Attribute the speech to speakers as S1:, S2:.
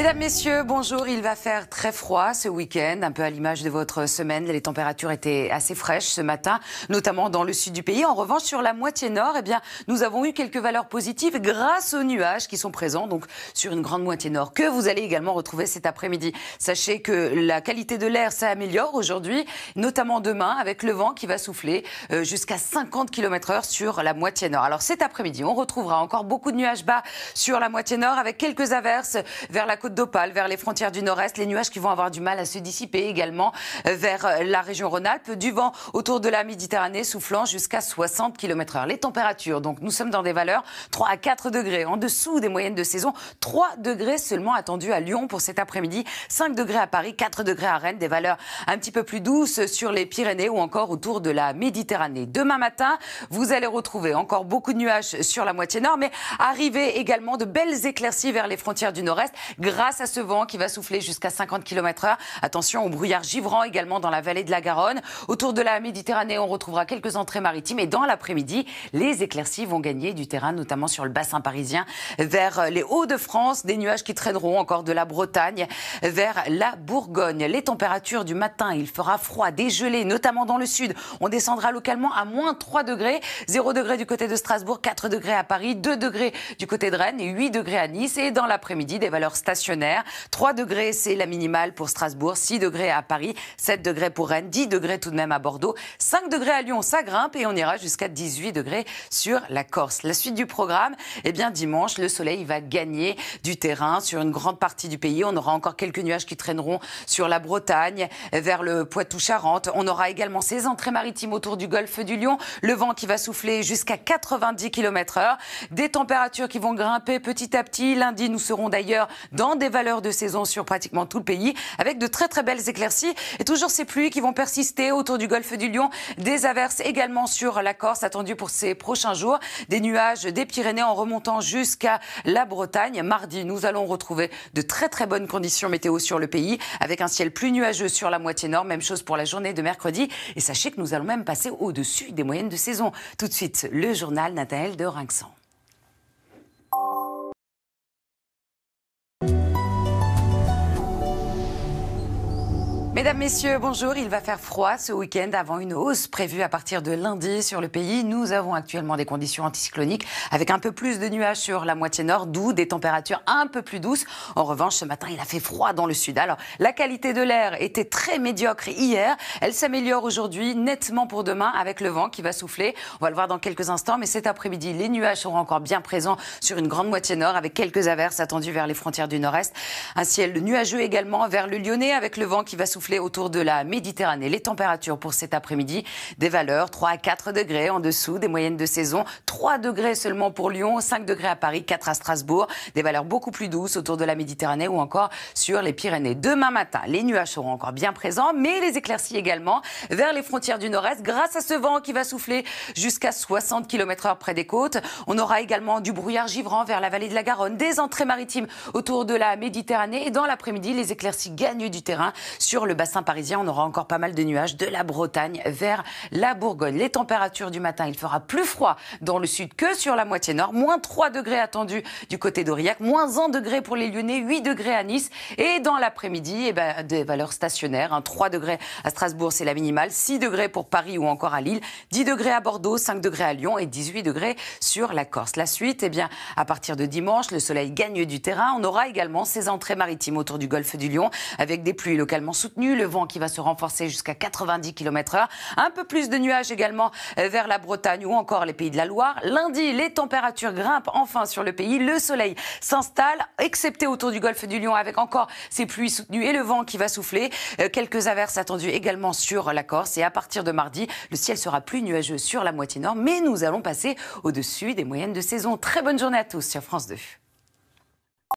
S1: Mesdames, Messieurs, bonjour. Il va faire très froid ce week-end, un peu à l'image de votre semaine. Les températures étaient assez fraîches ce matin, notamment dans le sud du pays. En revanche, sur la moitié nord, nous avons eu quelques valeurs positives grâce aux nuages qui sont présents donc sur une grande moitié nord, que vous allez également retrouver cet après-midi. Sachez que la qualité de l'air s'améliore aujourd'hui, notamment demain, avec le vent qui va souffler jusqu'à 50 km/h sur la moitié nord. Alors cet après-midi, on retrouvera encore beaucoup de nuages bas sur la moitié nord, avec quelques averses vers la côte d'Opale, vers les frontières du nord-est, les nuages qui vont avoir du mal à se dissiper également vers la région Rhône-Alpes, du vent autour de la Méditerranée soufflant jusqu'à 60 km/h. Les températures, donc nous sommes dans des valeurs 3 à 4 degrés en dessous des moyennes de saison, 3 degrés seulement attendus à Lyon pour cet après-midi, 5 degrés à Paris, 4 degrés à Rennes, des valeurs un petit peu plus douces sur les Pyrénées ou encore autour de la Méditerranée. Demain matin, vous allez retrouver encore beaucoup de nuages sur la moitié nord, mais arriver également de belles éclaircies vers les frontières du nord-est, grâce à ce vent qui va souffler jusqu'à 50 km/h. Attention au brouillard givrant également dans la vallée de la Garonne. Autour de la Méditerranée, on retrouvera quelques entrées maritimes et dans l'après-midi, les éclaircies vont gagner du terrain, notamment sur le bassin parisien, vers les Hauts-de-France, des nuages qui traîneront encore de la Bretagne vers la Bourgogne. Les températures du matin, il fera froid, dégelé, notamment dans le sud. On descendra localement à moins 3 degrés, 0 degré du côté de Strasbourg, 4 degrés à Paris, 2 degrés du côté de Rennes et 8 degrés à Nice. Et dans l'après-midi, des valeurs stationnaires. 3 degrés, c'est la minimale pour Strasbourg, 6 degrés à Paris, 7 degrés pour Rennes, 10 degrés tout de même à Bordeaux, 5 degrés à Lyon, ça grimpe et on ira jusqu'à 18 degrés sur la Corse. La suite du programme, dimanche, le soleil va gagner du terrain sur une grande partie du pays. On aura encore quelques nuages qui traîneront sur la Bretagne, vers le Poitou-Charentes. On aura également ces entrées maritimes autour du golfe du Lion, le vent qui va souffler jusqu'à 90 km/h, des températures qui vont grimper petit à petit. Lundi, nous serons d'ailleurs dans des valeurs de saison sur pratiquement tout le pays, avec de très très belles éclaircies et toujours ces pluies qui vont persister autour du golfe du Lion, des averses également sur la Corse attendues pour ces prochains jours, des nuages des Pyrénées en remontant jusqu'à la Bretagne. Mardi, nous allons retrouver de très très bonnes conditions météo sur le pays, avec un ciel plus nuageux sur la moitié nord, même chose pour la journée de mercredi, et sachez que nous allons même passer au-dessus des moyennes de saison. Tout de suite, le journal Nathanaël de Rinxan. Mesdames, Messieurs, bonjour. Il va faire froid ce week-end avant une hausse prévue à partir de lundi sur le pays. Nous avons actuellement des conditions anticycloniques avec un peu plus de nuages sur la moitié nord, d'où des températures un peu plus douces. En revanche, ce matin, il a fait froid dans le sud. Alors, la qualité de l'air était très médiocre hier. Elle s'améliore aujourd'hui nettement pour demain avec le vent qui va souffler. On va le voir dans quelques instants, mais cet après-midi, les nuages seront encore bien présents sur une grande moitié nord avec quelques averses attendues vers les frontières du nord-est. Un ciel nuageux également vers le Lyonnais avec le vent qui va souffler autour de la Méditerranée. Les températures pour cet après-midi, des valeurs 3 à 4 degrés en dessous des moyennes de saison. 3 degrés seulement pour Lyon, 5 degrés à Paris, 4 à Strasbourg. Des valeurs beaucoup plus douces autour de la Méditerranée ou encore sur les Pyrénées. Demain matin, les nuages seront encore bien présents, mais les éclaircies également vers les frontières du nord-est grâce à ce vent qui va souffler jusqu'à 60 km/h près des côtes. On aura également du brouillard givrant vers la vallée de la Garonne, des entrées maritimes autour de la Méditerranée et dans l'après-midi, les éclaircies gagnent du terrain sur le bassin parisien. On aura encore pas mal de nuages de la Bretagne vers la Bourgogne. Les températures du matin, il fera plus froid dans le sud que sur la moitié nord. Moins 3 degrés attendus du côté d'Aurillac, moins 1 degré pour les Lyonnais, 8 degrés à Nice. Et dans l'après-midi, des valeurs stationnaires. 3 degrés à Strasbourg, c'est la minimale. 6 degrés pour Paris ou encore à Lille. 10 degrés à Bordeaux, 5 degrés à Lyon et 18 degrés sur la Corse. La suite, à partir de dimanche, le soleil gagne du terrain. On aura également ces entrées maritimes autour du golfe du Lion avec des pluies localement soutenues. Le vent qui va se renforcer jusqu'à 90 km/h. Un peu plus de nuages également vers la Bretagne ou encore les pays de la Loire. Lundi, les températures grimpent enfin sur le pays. Le soleil s'installe, excepté autour du golfe du Lion avec encore ces pluies soutenues et le vent qui va souffler. Quelques averses attendues également sur la Corse. Et à partir de mardi, le ciel sera plus nuageux sur la moitié nord, mais nous allons passer au-dessus des moyennes de saison. Très bonne journée à tous sur France 2.